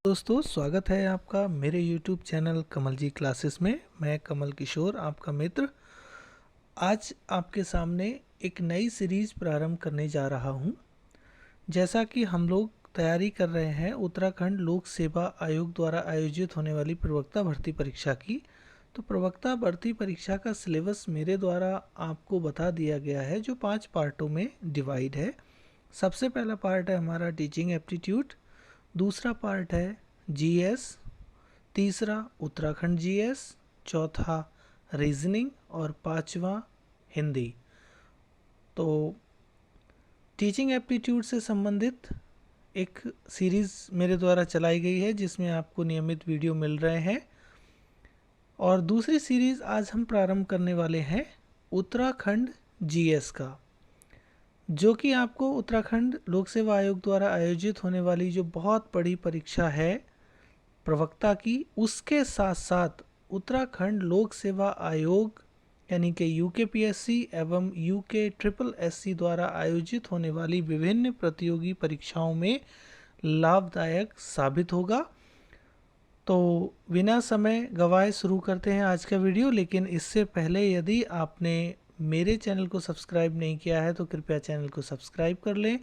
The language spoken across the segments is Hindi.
दोस्तों, स्वागत है आपका मेरे YouTube चैनल कमल जी क्लासेस में। मैं कमल किशोर, आपका मित्र। आज आपके सामने एक नई सीरीज़ प्रारंभ करने जा रहा हूं। जैसा कि हम लोग तैयारी कर रहे हैं उत्तराखंड लोक सेवा आयोग द्वारा आयोजित होने वाली प्रवक्ता भर्ती परीक्षा की, तो प्रवक्ता भर्ती परीक्षा का सिलेबस मेरे द्वारा आपको बता दिया गया है, जो 5 पार्टों में डिवाइड है। सबसे पहला पार्ट है हमारा टीचिंग एप्टीट्यूड, दूसरा पार्ट है जीएस, तीसरा उत्तराखंड जीएस, चौथा रीजनिंग और पांचवा हिंदी। तो टीचिंग एप्टीट्यूड से संबंधित एक सीरीज़ मेरे द्वारा चलाई गई है जिसमें आपको नियमित वीडियो मिल रहे हैं। और दूसरी सीरीज़ आज हम प्रारंभ करने वाले हैं उत्तराखंड जीएस का, जो कि आपको उत्तराखंड लोक सेवा आयोग द्वारा आयोजित होने वाली जो बहुत बड़ी परीक्षा है प्रवक्ता की, उसके साथ साथ उत्तराखंड लोक सेवा आयोग यानी कि यूकेपीएससी एवं यूके ट्रिपल एससी द्वारा आयोजित होने वाली विभिन्न प्रतियोगी परीक्षाओं में लाभदायक साबित होगा। तो बिना समय गवाए शुरू करते हैं आज का वीडियो। लेकिन इससे पहले यदि आपने मेरे चैनल को सब्सक्राइब नहीं किया है तो कृपया चैनल को सब्सक्राइब कर लें,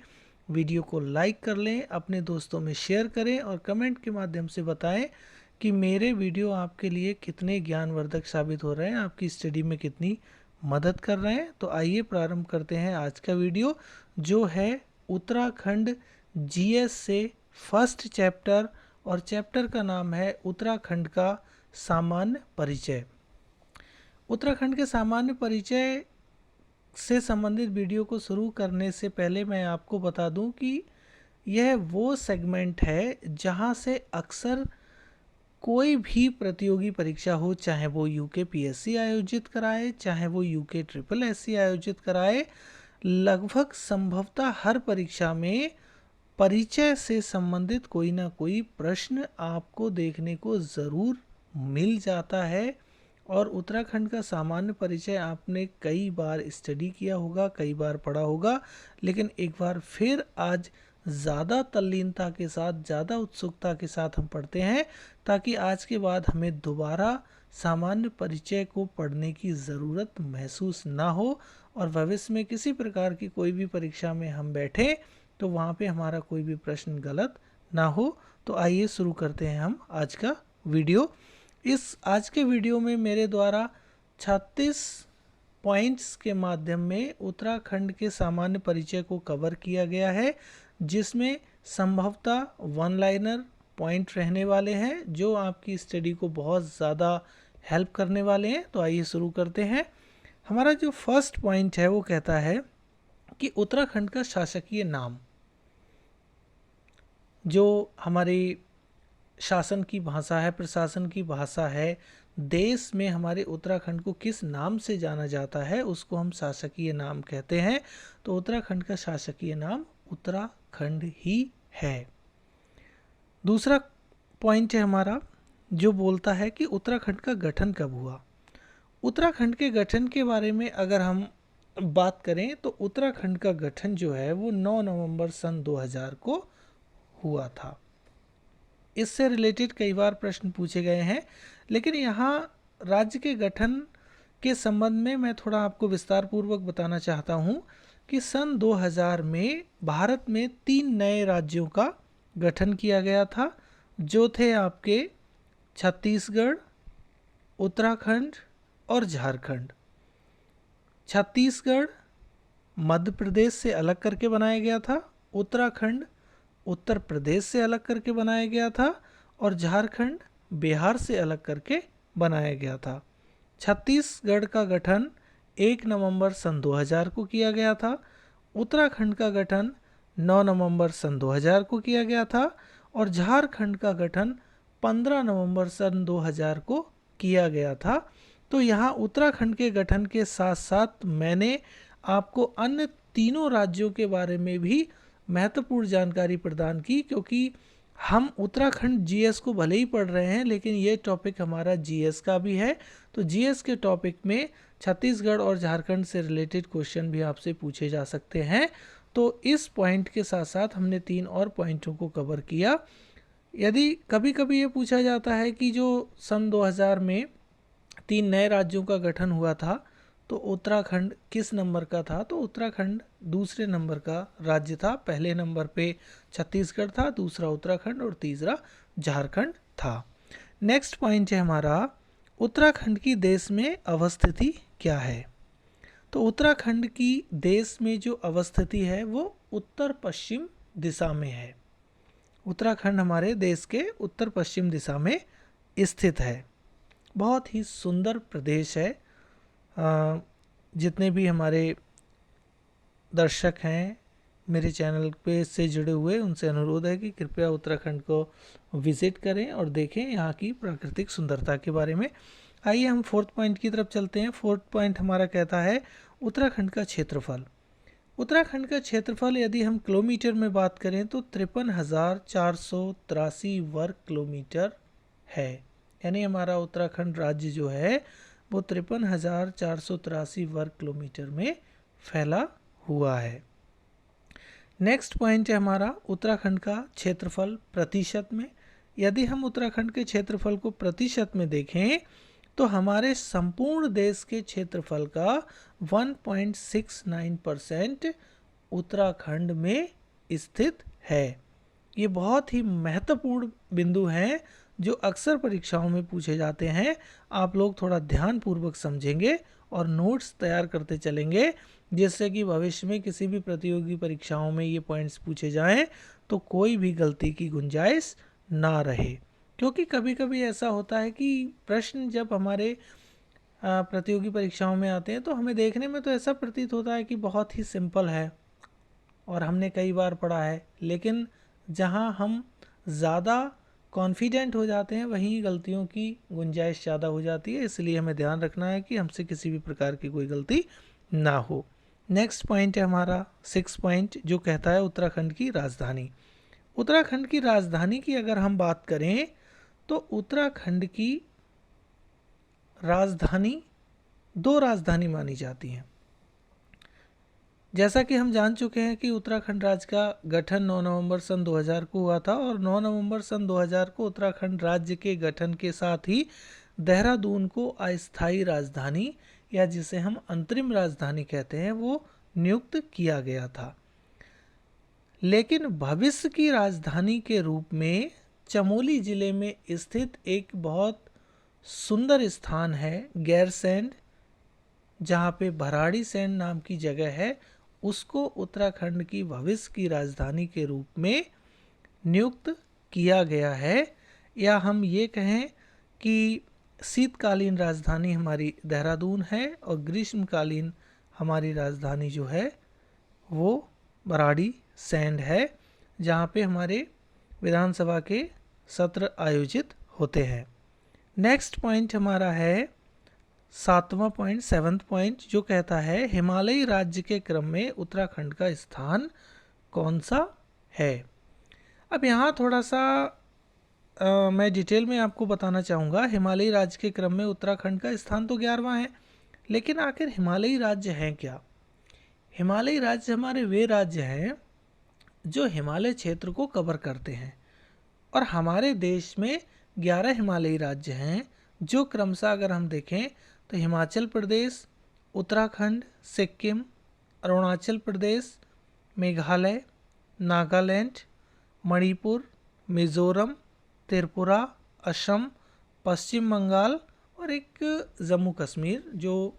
वीडियो को लाइक कर लें, अपने दोस्तों में शेयर करें और कमेंट के माध्यम से बताएं कि मेरे वीडियो आपके लिए कितने ज्ञानवर्धक साबित हो रहे हैं, आपकी स्टडी में कितनी मदद कर रहे हैं। तो आइए प्रारंभ करते हैं आज का वीडियो, जो है उत्तराखंड जीएस से फर्स्ट चैप्टर, और चैप्टर का नाम है उत्तराखंड का सामान्य परिचय। उत्तराखंड के सामान्य परिचय से संबंधित वीडियो को शुरू करने से पहले मैं आपको बता दूं कि यह वो सेगमेंट है जहां से अक्सर कोई भी प्रतियोगी परीक्षा हो, चाहे वो यूकेपीएससी आयोजित कराए, चाहे वो यूके ट्रिपल एससी आयोजित कराए, लगभग संभवतः हर परीक्षा में परिचय से संबंधित कोई ना कोई प्रश्न आपको देखने को ज़रूर मिल जाता है। और उत्तराखंड का सामान्य परिचय आपने कई बार स्टडी किया होगा, कई बार पढ़ा होगा, लेकिन एक बार फिर आज ज़्यादा तल्लीनता के साथ, ज़्यादा उत्सुकता के साथ हम पढ़ते हैं, ताकि आज के बाद हमें दोबारा सामान्य परिचय को पढ़ने की ज़रूरत महसूस ना हो और भविष्य में किसी प्रकार की कोई भी परीक्षा में हम बैठें तो वहाँ पे हमारा कोई भी प्रश्न गलत ना हो। तो आइए शुरू करते हैं हम आज का वीडियो। इस आज के वीडियो में मेरे द्वारा 36 पॉइंट्स के माध्यम में उत्तराखंड के सामान्य परिचय को कवर किया गया है, जिसमें संभवतः वन लाइनर पॉइंट रहने वाले हैं जो आपकी स्टडी को बहुत ज़्यादा हेल्प करने वाले हैं। तो आइए शुरू करते हैं। हमारा जो फर्स्ट पॉइंट है वो कहता है कि उत्तराखंड का शासकीय नाम, जो हमारी शासन की भाषा है, प्रशासन की भाषा है, देश में हमारे उत्तराखंड को किस नाम से जाना जाता है उसको हम शासकीय नाम कहते हैं। तो उत्तराखंड का शासकीय नाम उत्तराखंड ही है। दूसरा पॉइंट है हमारा जो बोलता है कि उत्तराखंड का गठन कब हुआ। उत्तराखंड के गठन के बारे में अगर हम बात करें तो उत्तराखंड का गठन जो है वो 9 नवंबर सन 2000 को हुआ था। इससे रिलेटेड कई बार प्रश्न पूछे गए हैं, लेकिन यहाँ राज्य के गठन के संबंध में मैं थोड़ा आपको विस्तार पूर्वक बताना चाहता हूँ कि सन 2000 में भारत में 3 नए राज्यों का गठन किया गया था, जो थे आपके छत्तीसगढ़, उत्तराखंड और झारखंड। छत्तीसगढ़ मध्य प्रदेश से अलग करके बनाया गया था, उत्तराखंड उत्तर प्रदेश से अलग करके बनाया गया था और झारखंड बिहार से अलग करके बनाया गया था। छत्तीसगढ़ का गठन 1 नवंबर सन 2000 को किया गया था, उत्तराखंड का गठन 9 नवंबर सन 2000 को किया गया था और झारखंड का गठन 15 नवंबर सन 2000 को किया गया था। तो यहाँ उत्तराखंड के गठन के साथ साथ मैंने आपको अन्य तीनों राज्यों के बारे में भी महत्वपूर्ण जानकारी प्रदान की, क्योंकि हम उत्तराखंड जीएस को भले ही पढ़ रहे हैं लेकिन ये टॉपिक हमारा जीएस का भी है। तो जीएस के टॉपिक में छत्तीसगढ़ और झारखंड से रिलेटेड क्वेश्चन भी आपसे पूछे जा सकते हैं। तो इस पॉइंट के साथ साथ हमने 3 और पॉइंटों को कवर किया। यदि कभी कभी ये पूछा जाता है कि जो सन 2000 में 3 नए राज्यों का गठन हुआ था, तो उत्तराखंड किस नंबर का था, तो उत्तराखंड दूसरे नंबर का राज्य था। पहले नंबर पे छत्तीसगढ़ था, दूसरा उत्तराखंड और तीसरा झारखंड था। नेक्स्ट पॉइंट है हमारा, उत्तराखंड की देश में अवस्थिति क्या है। तो उत्तराखंड की देश में जो अवस्थिति है वो उत्तर पश्चिम दिशा में है। उत्तराखंड हमारे देश के उत्तर पश्चिम दिशा में स्थित है। बहुत ही सुंदर प्रदेश है। जितने भी हमारे दर्शक हैं मेरे चैनल पे से जुड़े हुए, उनसे अनुरोध है कि कृपया उत्तराखंड को विज़िट करें और देखें यहाँ की प्राकृतिक सुंदरता के बारे में। आइए हम फोर्थ पॉइंट की तरफ चलते हैं। फोर्थ पॉइंट हमारा कहता है उत्तराखंड का क्षेत्रफल। उत्तराखंड का क्षेत्रफल यदि हम किलोमीटर में बात करें तो 53,483 वर्ग किलोमीटर है। यानी हमारा उत्तराखंड राज्य जो है वो 53,483 वर्ग किलोमीटर में फैला हुआ है। नेक्स्ट पॉइंट है हमारा उत्तराखंड का क्षेत्रफल प्रतिशत में। यदि हम उत्तराखंड के क्षेत्रफल को प्रतिशत में देखें तो हमारे संपूर्ण देश के क्षेत्रफल का 1.69% उत्तराखंड में स्थित है। ये बहुत ही महत्वपूर्ण बिंदु हैं जो अक्सर परीक्षाओं में पूछे जाते हैं। आप लोग थोड़ा ध्यानपूर्वक समझेंगे और नोट्स तैयार करते चलेंगे, जिससे कि भविष्य में किसी भी प्रतियोगी परीक्षाओं में ये पॉइंट्स पूछे जाएं तो कोई भी गलती की गुंजाइश ना रहे। क्योंकि कभी कभी ऐसा होता है कि प्रश्न जब हमारे प्रतियोगी परीक्षाओं में आते हैं तो हमें देखने में तो ऐसा प्रतीत होता है कि बहुत ही सिंपल है और हमने कई बार पढ़ा है, लेकिन जहां हम ज़्यादा कॉन्फिडेंट हो जाते हैं वहीं गलतियों की गुंजाइश ज़्यादा हो जाती है। इसलिए हमें ध्यान रखना है कि हमसे किसी भी प्रकार की कोई गलती ना हो। नेक्स्ट पॉइंट है हमारा 6 पॉइंट, जो कहता है उत्तराखंड की राजधानी। उत्तराखंड की राजधानी की अगर हम बात करें तो उत्तराखंड की राजधानी 2 राजधानी मानी जाती हैं। जैसा कि हम जान चुके हैं कि उत्तराखंड राज्य का गठन 9 नवंबर सन 2000 को हुआ था और 9 नवंबर सन 2000 को उत्तराखंड राज्य के गठन के साथ ही देहरादून को अस्थायी राजधानी या जिसे हम अंतरिम राजधानी कहते हैं वो नियुक्त किया गया था। लेकिन भविष्य की राजधानी के रूप में चमोली जिले में स्थित एक बहुत सुंदर स्थान है गैरसैंण, जहाँ पे भराड़ी सैंड नाम की जगह है, उसको उत्तराखंड की भविष्य की राजधानी के रूप में नियुक्त किया गया है। या हम ये कहें कि शीतकालीन राजधानी हमारी देहरादून है और ग्रीष्मकालीन हमारी राजधानी जो है वो भराड़ी सैंड है, जहाँ पे हमारे विधानसभा के सत्र आयोजित होते हैं। नेक्स्ट पॉइंट हमारा है 7वां पॉइंट, 7th पॉइंट, जो कहता है हिमालयी राज्य के क्रम में उत्तराखंड का स्थान कौन सा है। अब यहाँ थोड़ा सा मैं डिटेल में आपको बताना चाहूँगा। हिमालयी राज्य के क्रम में उत्तराखंड का स्थान तो 11वां है, लेकिन आखिर हिमालयी राज्य हैं क्या। हिमालयी राज्य हमारे वे राज्य हैं जो हिमालय क्षेत्र को कवर करते हैं और हमारे देश में 11 हिमालयी राज्य हैं जो क्रमशः अगर हम देखें तो हिमाचल प्रदेश, उत्तराखंड, सिक्किम, अरुणाचल प्रदेश, मेघालय, नागालैंड, मणिपुर, मिज़ोरम, त्रिपुरा, असम, पश्चिम बंगाल और एक जम्मू कश्मीर जो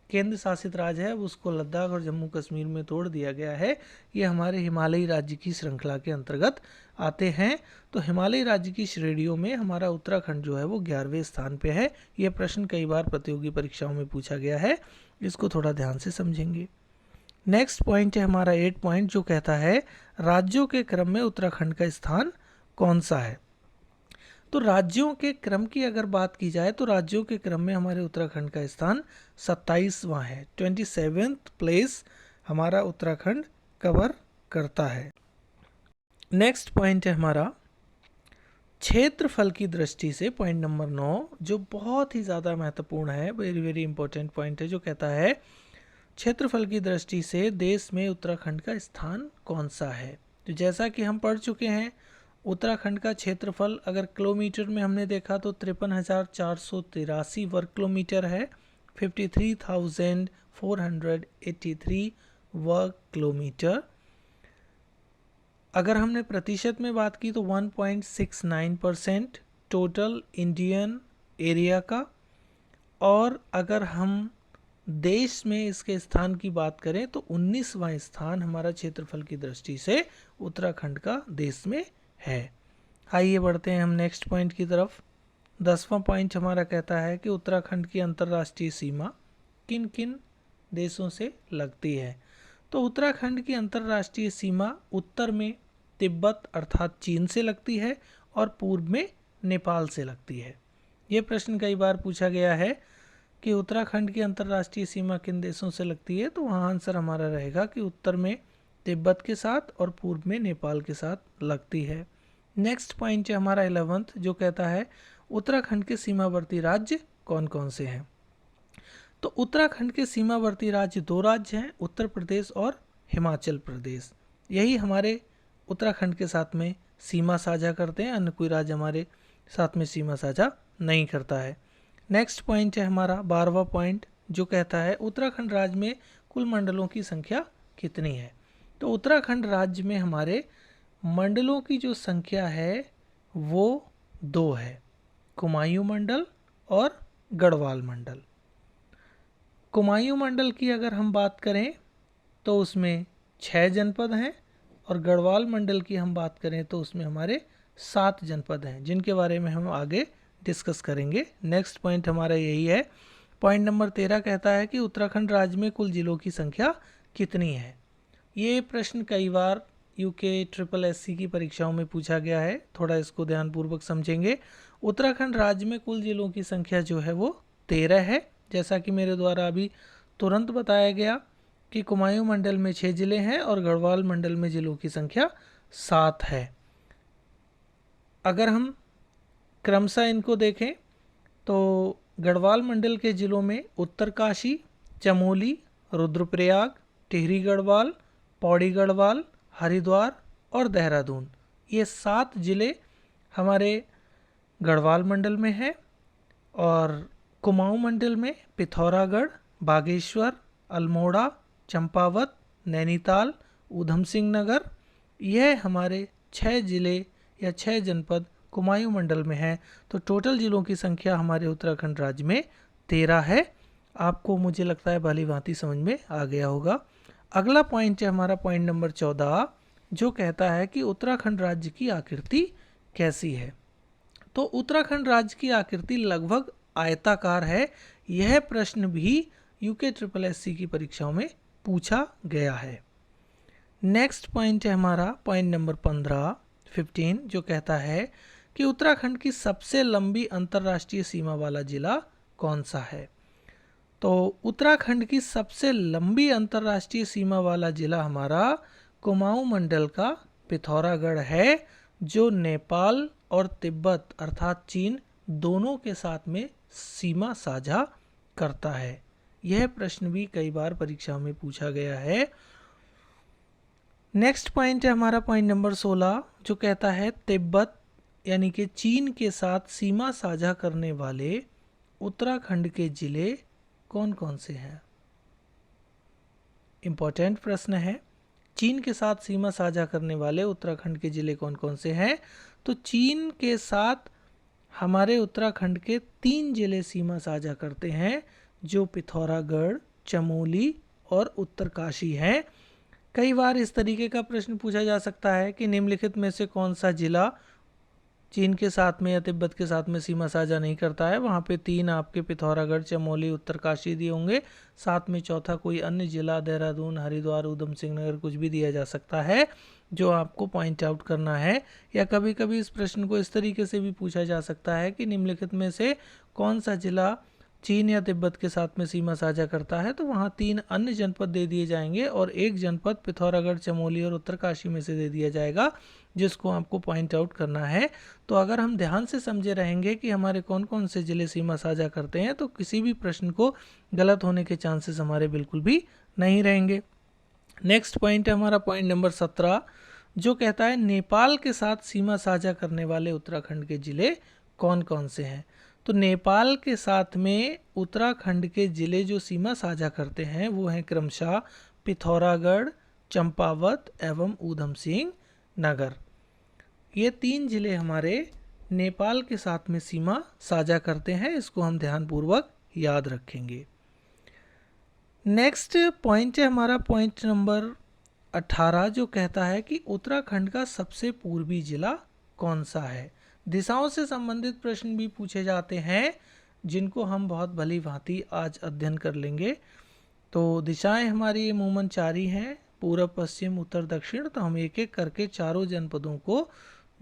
केंद्र शासित राज्य है, उसको लद्दाख और जम्मू कश्मीर में तोड़ दिया गया है। ये हमारे हिमालयी राज्य की श्रृंखला के अंतर्गत आते हैं। तो हिमालयी राज्य की श्रेणियों में हमारा उत्तराखंड जो है वो 11वें स्थान पे है। ये प्रश्न कई बार प्रतियोगी परीक्षाओं में पूछा गया है, इसको थोड़ा ध्यान से समझेंगे। नेक्स्ट पॉइंट है हमारा 8 पॉइंट, जो कहता है राज्यों के क्रम में उत्तराखंड का स्थान कौन सा है। तो राज्यों के क्रम की अगर बात की जाए तो राज्यों के क्रम में हमारे उत्तराखंड का स्थान 27वां है। 27th प्लेस हमारा उत्तराखंड कवर करता है। नेक्स्ट पॉइंट है हमारा क्षेत्रफल की दृष्टि से, पॉइंट नंबर 9, जो बहुत ही ज़्यादा महत्वपूर्ण है, वेरी वेरी इंपॉर्टेंट पॉइंट है, जो कहता है क्षेत्रफल की दृष्टि से देश में उत्तराखंड का स्थान कौन सा है। तो जैसा कि हम पढ़ चुके हैं, उत्तराखंड का क्षेत्रफल अगर किलोमीटर में हमने देखा तो 53,483 वर्ग किलोमीटर है, 53,483 वर्ग किलोमीटर। अगर हमने प्रतिशत में बात की तो 1.69% टोटल इंडियन एरिया का। और अगर हम देश में इसके स्थान की बात करें तो 19वां स्थान हमारा क्षेत्रफल की दृष्टि से उत्तराखंड का देश में है। आइए बढ़ते हैं हम नेक्स्ट पॉइंट की तरफ। 10वां पॉइंट हमारा कहता है कि उत्तराखंड की अंतर्राष्ट्रीय सीमा किन किन देशों से लगती है। तो उत्तराखंड की अंतर्राष्ट्रीय सीमा उत्तर में तिब्बत अर्थात चीन से लगती है और पूर्व में नेपाल से लगती है। ये प्रश्न कई बार पूछा गया है कि उत्तराखंड की अंतर्राष्ट्रीय सीमा किन देशों से लगती है, तो वहाँ आंसर हमारा रहेगा कि उत्तर में तिब्बत के साथ और पूर्व में नेपाल के साथ लगती है। नेक्स्ट पॉइंट है हमारा 11th, जो कहता है उत्तराखंड के सीमावर्ती राज्य कौन कौन से हैं। तो उत्तराखंड के सीमावर्ती राज्य 2 राज्य हैं, उत्तर प्रदेश और हिमाचल प्रदेश। यही हमारे उत्तराखंड के साथ में सीमा साझा करते हैं, अन्य कोई राज्य हमारे साथ में सीमा साझा नहीं करता है। नेक्स्ट पॉइंट है हमारा 12वां पॉइंट, जो कहता है उत्तराखंड राज्य में कुल मंडलों की संख्या कितनी है। तो उत्तराखंड राज्य में हमारे मंडलों की जो संख्या है वो 2 है, कुमायूं मंडल और गढ़वाल मंडल। कुमायूं मंडल की अगर हम बात करें तो उसमें 6 जनपद हैं और गढ़वाल मंडल की हम बात करें तो उसमें हमारे 7 जनपद हैं, जिनके बारे में हम आगे डिस्कस करेंगे। नेक्स्ट पॉइंट हमारा यही है। पॉइंट नंबर 13 कहता है कि उत्तराखंड राज्य में कुल जिलों की संख्या कितनी है। ये प्रश्न कई बार यूके SSSC की परीक्षाओं में पूछा गया है, थोड़ा इसको ध्यानपूर्वक समझेंगे। उत्तराखंड राज्य में कुल जिलों की संख्या जो है वो 13 है, जैसा कि मेरे द्वारा अभी तुरंत बताया गया कि कुमायूं मंडल में 6 जिले हैं और गढ़वाल मंडल में जिलों की संख्या 7 है। अगर हम क्रमशः इनको देखें तो गढ़वाल मंडल के जिलों में उत्तरकाशी, चमोली, रुद्रप्रयाग, टिहरी गढ़वाल, पौड़ी गढ़वाल, हरिद्वार और देहरादून, ये 7 जिले हमारे गढ़वाल मंडल में हैं। और कुमाऊं मंडल में पिथौरागढ़, बागेश्वर, अल्मोड़ा, चंपावत, नैनीताल, ऊधम सिंह नगर, यह हमारे 6 जिले या 6 जनपद कुमायूं मंडल में है। तो टोटल जिलों की संख्या हमारे उत्तराखंड राज्य में 13 है। आपको मुझे लगता है भली भांति समझ में आ गया होगा। अगला पॉइंट है हमारा पॉइंट नंबर 14, जो कहता है कि उत्तराखंड राज्य की आकृति कैसी है। तो उत्तराखंड राज्य की आकृति लगभग आयताकार है। यह प्रश्न भी यूके SSSC की परीक्षाओं में पूछा गया है। नेक्स्ट पॉइंट है हमारा पॉइंट नंबर 15, जो कहता है कि उत्तराखंड की सबसे लंबी अंतर्राष्ट्रीय सीमा वाला जिला कौन सा है। तो उत्तराखंड की सबसे लंबी अंतर्राष्ट्रीय सीमा वाला जिला हमारा कुमाऊं मंडल का पिथौरागढ़ है, जो नेपाल और तिब्बत अर्थात चीन दोनों के साथ में सीमा साझा करता है। यह प्रश्न भी कई बार परीक्षा में पूछा गया है। नेक्स्ट पॉइंट है हमारा पॉइंट नंबर 16, जो कहता है तिब्बत यानी कि चीन के साथ सीमा साझा करने वाले उत्तराखंड के जिले कौन कौन से हैं। इंपॉर्टेंट प्रश्न है। चीन के साथ सीमा साझा करने वाले उत्तराखंड के जिले कौन कौन से हैं। तो चीन के साथ हमारे उत्तराखंड के 3 जिले सीमा साझा करते हैं, जो पिथौरागढ़, चमोली और उत्तरकाशी हैं। कई बार इस तरीके का प्रश्न पूछा जा सकता है कि निम्नलिखित में से कौन सा जिला चीन के साथ में या तिब्बत के साथ में सीमा साझा नहीं करता है। वहाँ पे 3 आपके पिथौरागढ़, चमोली, उत्तरकाशी दिए होंगे, साथ में चौथा कोई अन्य जिला देहरादून, हरिद्वार, ऊधम सिंह नगर कुछ भी दिया जा सकता है, जो आपको पॉइंट आउट करना है। या कभी कभी इस प्रश्न को इस तरीके से भी पूछा जा सकता है कि निम्नलिखित में से कौन सा जिला चीन या तिब्बत के साथ में सीमा साझा करता है। तो वहाँ 3 अन्य जनपद दे दिए जाएंगे और एक जनपद पिथौरागढ़, चमोली और उत्तरकाशी में से दे दिया जाएगा, जिसको आपको पॉइंट आउट करना है। तो अगर हम ध्यान से समझे रहेंगे कि हमारे कौन कौन से जिले सीमा साझा करते हैं, तो किसी भी प्रश्न को गलत होने के चांसेस हमारे बिल्कुल भी नहीं रहेंगे। नेक्स्ट पॉइंट है हमारा पॉइंट नंबर 17, जो कहता है नेपाल के साथ सीमा साझा करने वाले उत्तराखंड के ज़िले कौन कौन से हैं। तो नेपाल के साथ में उत्तराखंड के ज़िले जो सीमा साझा करते हैं वो हैं क्रमशः पिथौरागढ़, चंपावत एवं ऊधम सिंह नगर। ये 3 ज़िले हमारे नेपाल के साथ में सीमा साझा करते हैं, इसको हम ध्यानपूर्वक याद रखेंगे। नेक्स्ट पॉइंट है हमारा पॉइंट नंबर 18, जो कहता है कि उत्तराखंड का सबसे पूर्वी जिला कौन सा है। दिशाओं से संबंधित प्रश्न भी पूछे जाते हैं, जिनको हम बहुत भली भांति आज अध्ययन कर लेंगे। तो दिशाएं हमारी अमूमन 4 ही हैं, पूर्व, पश्चिम, उत्तर, दक्षिण। तो हम एक एक करके चारों जनपदों को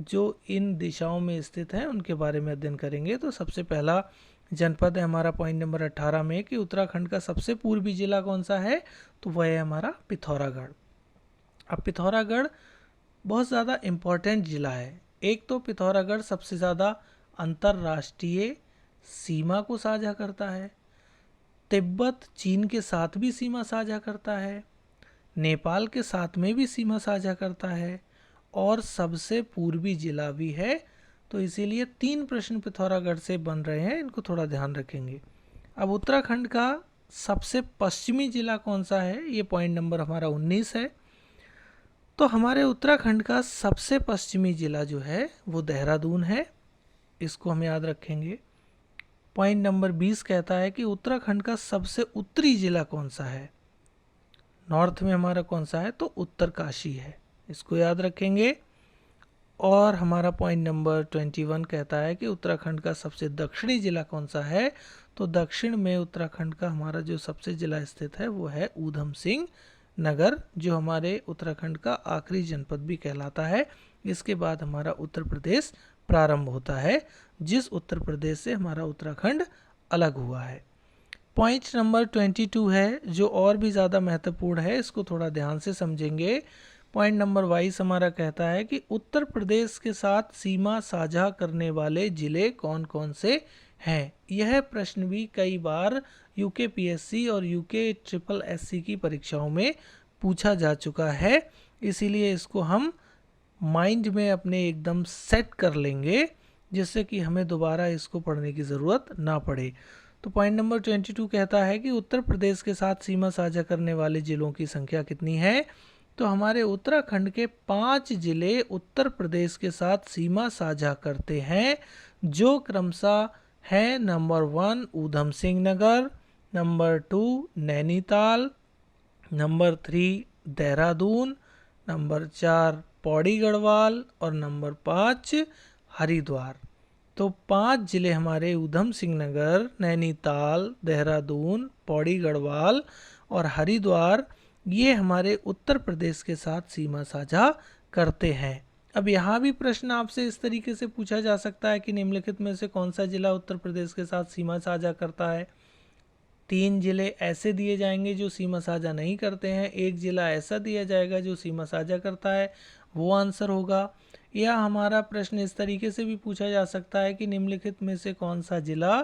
जो इन दिशाओं में स्थित हैं उनके बारे में अध्ययन करेंगे। तो सबसे पहला जनपद है हमारा पॉइंट नंबर 18 में कि उत्तराखंड का सबसे पूर्वी जिला कौन सा है, तो वह है हमारा पिथौरागढ़। अब पिथौरागढ़ बहुत ज़्यादा इम्पॉर्टेंट ज़िला है। एक तो पिथौरागढ़ सबसे ज़्यादा अंतर्राष्ट्रीय सीमा को साझा करता है, तिब्बत चीन के साथ भी सीमा साझा करता है, नेपाल के साथ में भी सीमा साझा करता है और सबसे पूर्वी जिला भी है। तो इसीलिए 3 प्रश्न पिथौरागढ़ से बन रहे हैं, इनको थोड़ा ध्यान रखेंगे। अब उत्तराखंड का सबसे पश्चिमी जिला कौन सा है, ये पॉइंट नंबर हमारा 19 है। तो हमारे उत्तराखंड का सबसे पश्चिमी जिला जो है वो देहरादून है, इसको हम याद रखेंगे। पॉइंट नंबर 20 कहता है कि उत्तराखंड का सबसे उत्तरी जिला कौन सा है। नॉर्थ में हमारा कौन सा है, तो उत्तरकाशी है, इसको याद रखेंगे। और हमारा पॉइंट नंबर 21 कहता है कि उत्तराखंड का सबसे दक्षिणी जिला कौन सा है। तो दक्षिण में उत्तराखंड का हमारा जो सबसे जिला स्थित है वो है ऊधम सिंह नगर, जो हमारे उत्तराखंड का आखिरी जनपद भी कहलाता है। इसके बाद हमारा उत्तर प्रदेश प्रारंभ होता है, जिस उत्तर प्रदेश से हमारा उत्तराखंड अलग हुआ है। पॉइंट नंबर 22 है जो और भी ज़्यादा महत्वपूर्ण है, इसको थोड़ा ध्यान से समझेंगे। पॉइंट नंबर 22 हमारा कहता है कि उत्तर प्रदेश के साथ सीमा साझा करने वाले ज़िले कौन कौन से हैं। यह प्रश्न भी कई बार यूके और यूके SSS की परीक्षाओं में पूछा जा चुका है, इसीलिए इसको हम माइंड में अपने एकदम सेट कर लेंगे, जिससे कि हमें दोबारा इसको पढ़ने की ज़रूरत ना पड़े। तो पॉइंट नंबर 22 कहता है कि उत्तर प्रदेश के साथ सीमा साझा करने वाले ज़िलों की संख्या कितनी है। तो हमारे उत्तराखंड के 5 ज़िले उत्तर प्रदेश के साथ सीमा साझा करते हैं, जो क्रमशः हैं number 1 Udham Singh Nagar, number 2 Nainital, number 3 Dehradun, number 4 Pauri Garhwal और नंबर 5 हरिद्वार। तो 5 ज़िले हमारे ऊधम सिंह नगर, नैनीताल, देहरादून, पौड़ी गढ़वाल और हरिद्वार, ये हमारे उत्तर प्रदेश के साथ सीमा साझा करते हैं। अब यहाँ भी प्रश्न आपसे इस तरीके से पूछा जा सकता है कि निम्नलिखित में से कौन सा जिला उत्तर प्रदेश के साथ सीमा साझा करता है। 3 ज़िले ऐसे दिए जाएंगे जो सीमा साझा नहीं करते हैं, 1 ज़िला ऐसा दिया जाएगा जो सीमा साझा करता है, वो आंसर होगा। या हमारा प्रश्न इस तरीके से भी पूछा जा सकता है कि निम्नलिखित में से कौन सा जिला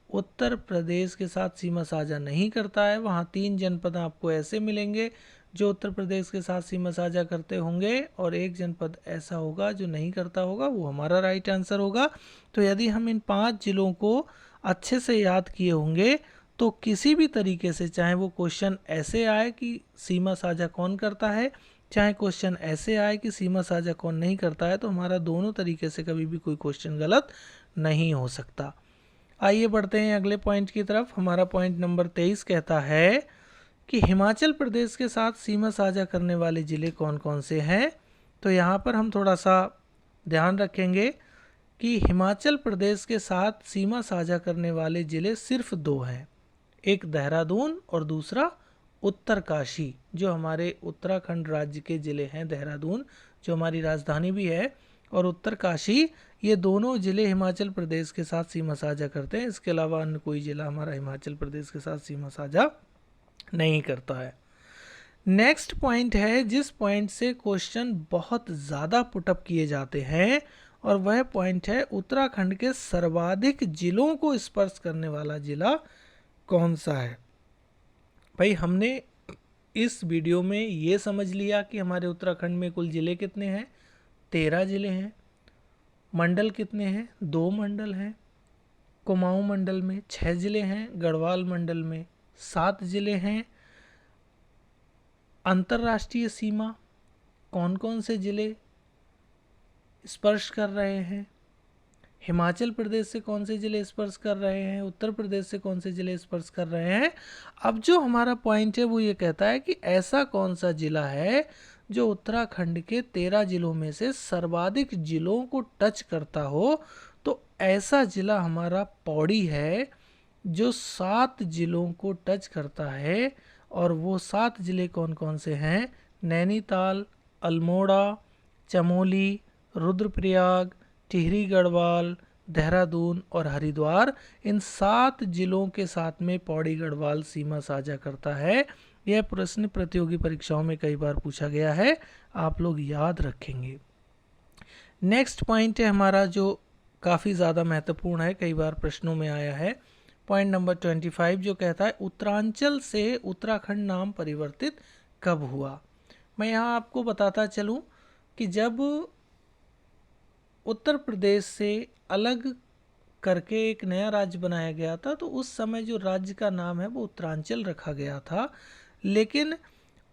उत्तर प्रदेश के साथ सीमा साझा नहीं करता है। वहाँ 3 जनपद आपको ऐसे मिलेंगे जो उत्तर प्रदेश के साथ सीमा साझा करते होंगे और 1 जनपद ऐसा होगा जो नहीं करता होगा, वो हमारा राइट आंसर होगा। तो यदि हम इन 5 जिलों को अच्छे से याद किए होंगे तो किसी भी तरीके से, चाहे वो क्वेश्चन ऐसे आए कि सीमा साझा कौन करता है, चाहे क्वेश्चन ऐसे आए कि सीमा साझा कौन नहीं करता है, तो हमारा दोनों तरीके से कभी भी कोई क्वेश्चन गलत नहीं हो सकता। आइए बढ़ते हैं अगले पॉइंट की तरफ। हमारा पॉइंट नंबर 23 कहता है कि हिमाचल प्रदेश के साथ सीमा साझा करने वाले ज़िले कौन कौन से हैं। तो यहाँ पर हम थोड़ा सा ध्यान रखेंगे कि हिमाचल प्रदेश के साथ सीमा साझा करने वाले ज़िले सिर्फ 2 हैं, एक देहरादून और दूसरा उत्तरकाशी, जो हमारे उत्तराखंड राज्य के ज़िले हैं। देहरादून जो हमारी राजधानी भी है और उत्तरकाशी, ये दोनों ज़िले हिमाचल प्रदेश के साथ सीमा साझा करते हैं। इसके अलावा अन्य कोई ज़िला हमारा हिमाचल प्रदेश के साथ सीमा साझा नहीं करता है। नेक्स्ट पॉइंट है जिस पॉइंट से क्वेश्चन बहुत ज़्यादा पुटअप किए जाते हैं, और वह पॉइंट है उत्तराखंड के सर्वाधिक जिलों को स्पर्श करने वाला ज़िला कौन सा है। भाई हमने इस वीडियो में ये समझ लिया कि हमारे उत्तराखंड में कुल ज़िले कितने हैं। 13 ज़िले हैं। मंडल कितने हैं, 2 मंडल हैं। कुमाऊं मंडल में 6 ज़िले हैं। गढ़वाल मंडल में 7 ज़िले हैं। अंतर्राष्ट्रीय सीमा कौन कौन से ज़िले स्पर्श कर रहे हैं। हिमाचल प्रदेश से कौन से ज़िले स्पर्श कर रहे हैं, उत्तर प्रदेश से कौन से ज़िले स्पर्श कर रहे हैं। अब जो हमारा पॉइंट है वो ये कहता है कि ऐसा कौन सा ज़िला है जो उत्तराखंड के 13 ज़िलों में से सर्वाधिक ज़िलों को टच करता हो। तो ऐसा ज़िला हमारा पौड़ी है जो 7 ज़िलों को टच करता है। और वो 7 ज़िले कौन कौन से हैं, नैनीताल, अल्मोड़ा, चमोली, रुद्रप्रयाग, टिहरी गढ़वाल, देहरादून और हरिद्वार। इन 7 जिलों के साथ में पौड़ी गढ़वाल सीमा साझा करता है। यह प्रश्न प्रतियोगी परीक्षाओं में कई बार पूछा गया है, आप लोग याद रखेंगे। नेक्स्ट पॉइंट है हमारा जो काफ़ी ज़्यादा महत्वपूर्ण है, कई बार प्रश्नों में आया है। पॉइंट नंबर 25 जो कहता है उत्तरांचल से उत्तराखंड नाम परिवर्तित कब हुआ। मैं यहाँ आपको बताता चलूँ कि जब उत्तर प्रदेश से अलग करके एक नया राज्य बनाया गया था तो उस समय जो राज्य का नाम है वो उत्तरांचल रखा गया था। लेकिन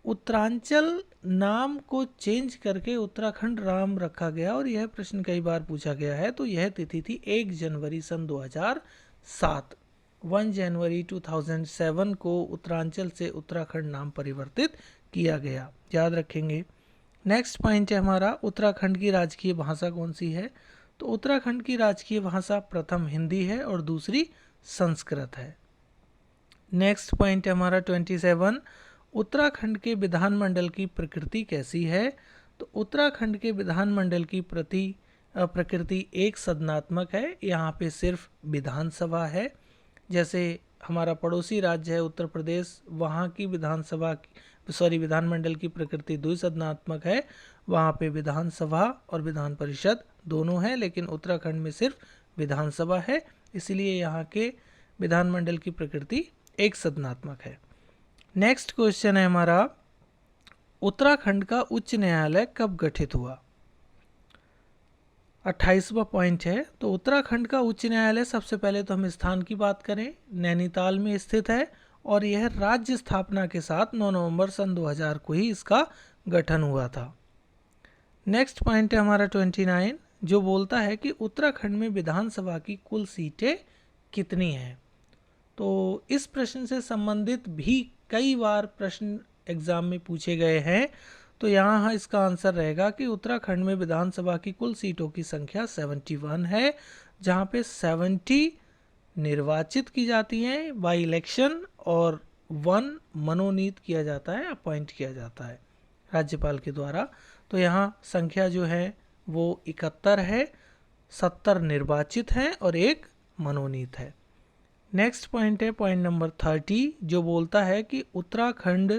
उत्तरांचल नाम को चेंज करके उत्तराखंड नाम रखा गया और यह प्रश्न कई बार पूछा गया है। तो यह तिथि थी 1 जनवरी सन 2007। 1 जनवरी 2007 को उत्तरांचल से उत्तराखंड नाम परिवर्तित किया गया, याद रखेंगे। नेक्स्ट पॉइंट है हमारा उत्तराखंड की राजकीय भाषा कौन सी है। तो उत्तराखंड की राजकीय भाषा प्रथम हिंदी है और दूसरी संस्कृत है। नेक्स्ट पॉइंट है हमारा 27 उत्तराखंड के विधानमंडल की प्रकृति कैसी है। तो उत्तराखंड के विधानमंडल की प्रकृति एक सदनात्मक है। यहाँ पे सिर्फ विधानसभा है। जैसे हमारा पड़ोसी राज्य है उत्तर प्रदेश, वहाँ की विधानमंडल की प्रकृति द्विसदनात्मक है। वहाँ पे विधानसभा और विधान परिषद दोनों हैं, लेकिन उत्तराखंड में सिर्फ विधानसभा है, इसलिए यहाँ के विधानमंडल की प्रकृति एक सदनात्मक है। नेक्स्ट क्वेश्चन है हमारा उत्तराखंड का उच्च न्यायालय कब गठित हुआ। 28वां पॉइंट है। तो उत्तराखंड का उच्च न्यायालय सबसे पहले तो हम स्थान की बात करें, नैनीताल में स्थित है और यह राज्य स्थापना के साथ 9 नवंबर सन 2000 को ही इसका गठन हुआ था। नेक्स्ट पॉइंट है हमारा 29 जो बोलता है कि उत्तराखंड में विधानसभा की कुल सीटें कितनी हैं। तो इस प्रश्न से संबंधित भी कई बार प्रश्न एग्जाम में पूछे गए हैं। तो यहाँ इसका आंसर रहेगा कि उत्तराखंड में विधानसभा की कुल सीटों की संख्या 71 है, जहाँ पे 70 निर्वाचित की जाती हैं बाई इलेक्शन और 1 मनोनीत किया जाता है, अपॉइंट किया जाता है राज्यपाल के द्वारा। तो यहाँ संख्या जो है वो 71 है, 70 निर्वाचित हैं और 1 मनोनीत है। नेक्स्ट पॉइंट है पॉइंट नंबर 30 जो बोलता है कि उत्तराखंड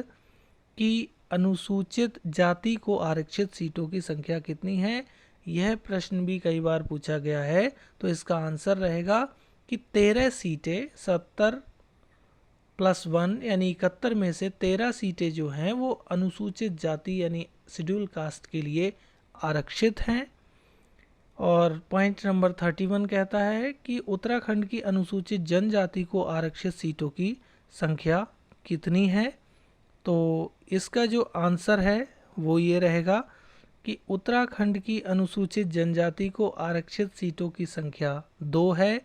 की अनुसूचित जाति को आरक्षित सीटों की संख्या कितनी है। यह प्रश्न भी कई बार पूछा गया है। तो इसका आंसर रहेगा कि 13 सीटें 70 + 1 यानी 71 में से 13 सीटें जो हैं वो अनुसूचित जाति यानी शेड्यूल कास्ट के लिए आरक्षित हैं। और पॉइंट नंबर 31 कहता है कि उत्तराखंड की अनुसूचित जनजाति को आरक्षित सीटों की संख्या कितनी है। तो इसका जो आंसर है वो ये रहेगा कि उत्तराखंड की अनुसूचित जनजाति को आरक्षित सीटों की संख्या 2 है।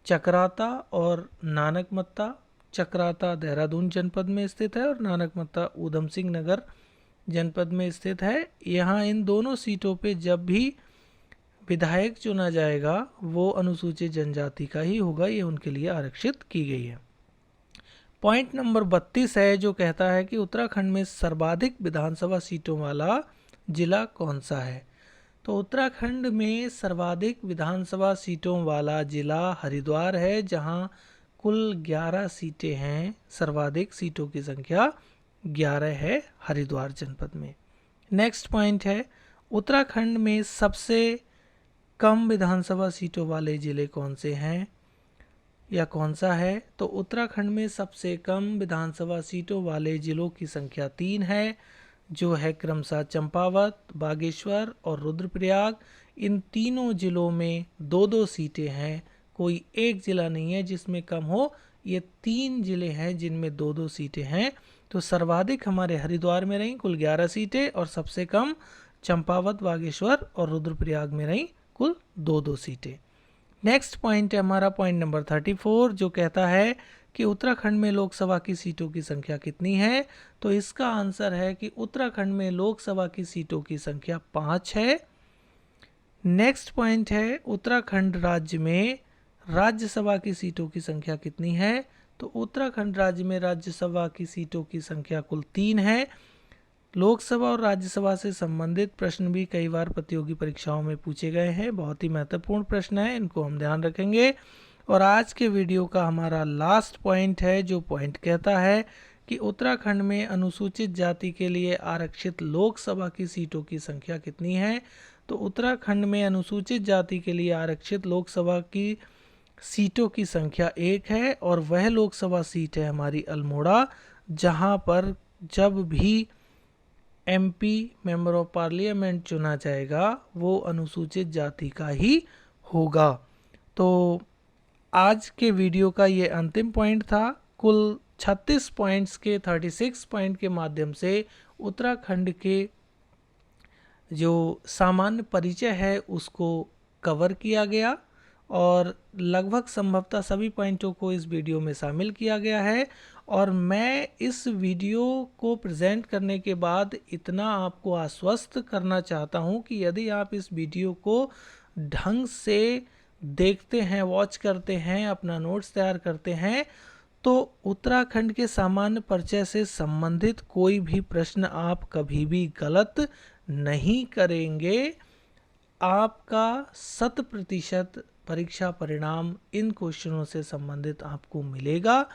चकराता और नानकमत्ता, चकराता देहरादून जनपद में स्थित है और नानकमत्ता ऊधम सिंह नगर जनपद में स्थित है। यहाँ इन दोनों सीटों पे जब भी विधायक चुना जाएगा वो अनुसूचित जनजाति का ही होगा, ये उनके लिए आरक्षित की गई है। पॉइंट नंबर 32 है जो कहता है कि उत्तराखंड में सर्वाधिक विधानसभा सीटों वाला जिला कौन सा है। तो उत्तराखंड में सर्वाधिक विधानसभा सीटों वाला जिला हरिद्वार है, जहां कुल 11 सीटें हैं। सर्वाधिक सीटों की संख्या 11 है हरिद्वार जनपद में। नेक्स्ट पॉइंट है उत्तराखंड में सबसे कम विधानसभा सीटों वाले ज़िले कौन से हैं। या कौन सा है? तो उत्तराखंड में सबसे कम विधानसभा सीटों वाले जिलों की संख्या 3 है, जो है क्रमशः चंपावत, बागेश्वर और रुद्रप्रयाग। इन तीनों जिलों में 2-2 सीटें हैं, कोई एक ज़िला नहीं है जिसमें कम हो। ये 3 ज़िले हैं जिनमें 2-2 सीटें हैं। तो सर्वाधिक हमारे हरिद्वार में रहीं कुल 11 सीटें और सबसे कम चंपावत, बागेश्वर और रुद्रप्रयाग में रहीं कुल 2-2 सीटें। नेक्स्ट पॉइंट है हमारा पॉइंट नंबर 34, जो कहता है कि उत्तराखंड में लोकसभा की सीटों की संख्या कितनी है? तो इसका आंसर है कि उत्तराखंड में लोकसभा की सीटों की संख्या 5 है। नेक्स्ट पॉइंट है उत्तराखंड राज्य में राज्यसभा की सीटों की संख्या कितनी है? तो उत्तराखंड राज्य में राज्यसभा की सीटों की संख्या कुल 3 है। लोकसभा और राज्यसभा से संबंधित प्रश्न भी कई बार प्रतियोगी परीक्षाओं में पूछे गए हैं, बहुत ही महत्वपूर्ण प्रश्न है, इनको हम ध्यान रखेंगे। और आज के वीडियो का हमारा लास्ट पॉइंट है, जो पॉइंट कहता है कि उत्तराखंड में अनुसूचित जाति के लिए आरक्षित लोकसभा की सीटों की संख्या कितनी है? तो उत्तराखंड में अनुसूचित जाति के लिए आरक्षित लोकसभा की सीटों की संख्या 1 है और वह लोकसभा सीट है हमारी अल्मोड़ा, जहां पर जब भी एमपी मेंबर ऑफ पार्लियामेंट चुना जाएगा वो अनुसूचित जाति का ही होगा। तो आज के वीडियो का ये अंतिम पॉइंट था। कुल 36 पॉइंट्स के 36 पॉइंट के माध्यम से उत्तराखंड के जो सामान्य परिचय है उसको कवर किया गया और लगभग संभवतः सभी पॉइंटों को इस वीडियो में शामिल किया गया है। और मैं इस वीडियो को प्रेजेंट करने के बाद इतना आपको आश्वस्त करना चाहता हूं कि यदि आप इस वीडियो को ढंग से देखते हैं, वॉच करते हैं, अपना नोट्स तैयार करते हैं, तो उत्तराखंड के सामान्य परिचय से संबंधित कोई भी प्रश्न आप कभी भी गलत नहीं करेंगे। आपका 100% परीक्षा परिणाम इन क्वेश्चनों से संबंधित आपको मिलेगा।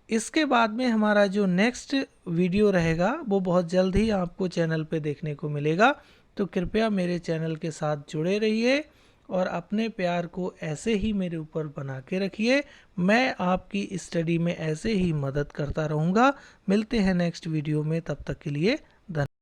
इसके बाद में हमारा जो नेक्स्ट वीडियो रहेगा वो बहुत जल्द ही आपको चैनल पे देखने को मिलेगा। तो कृपया मेरे चैनल के साथ जुड़े रहिए और अपने प्यार को ऐसे ही मेरे ऊपर बना के रखिए। मैं आपकी स्टडी में ऐसे ही मदद करता रहूँगा। मिलते हैं नेक्स्ट वीडियो में, तब तक के लिए धन्यवाद।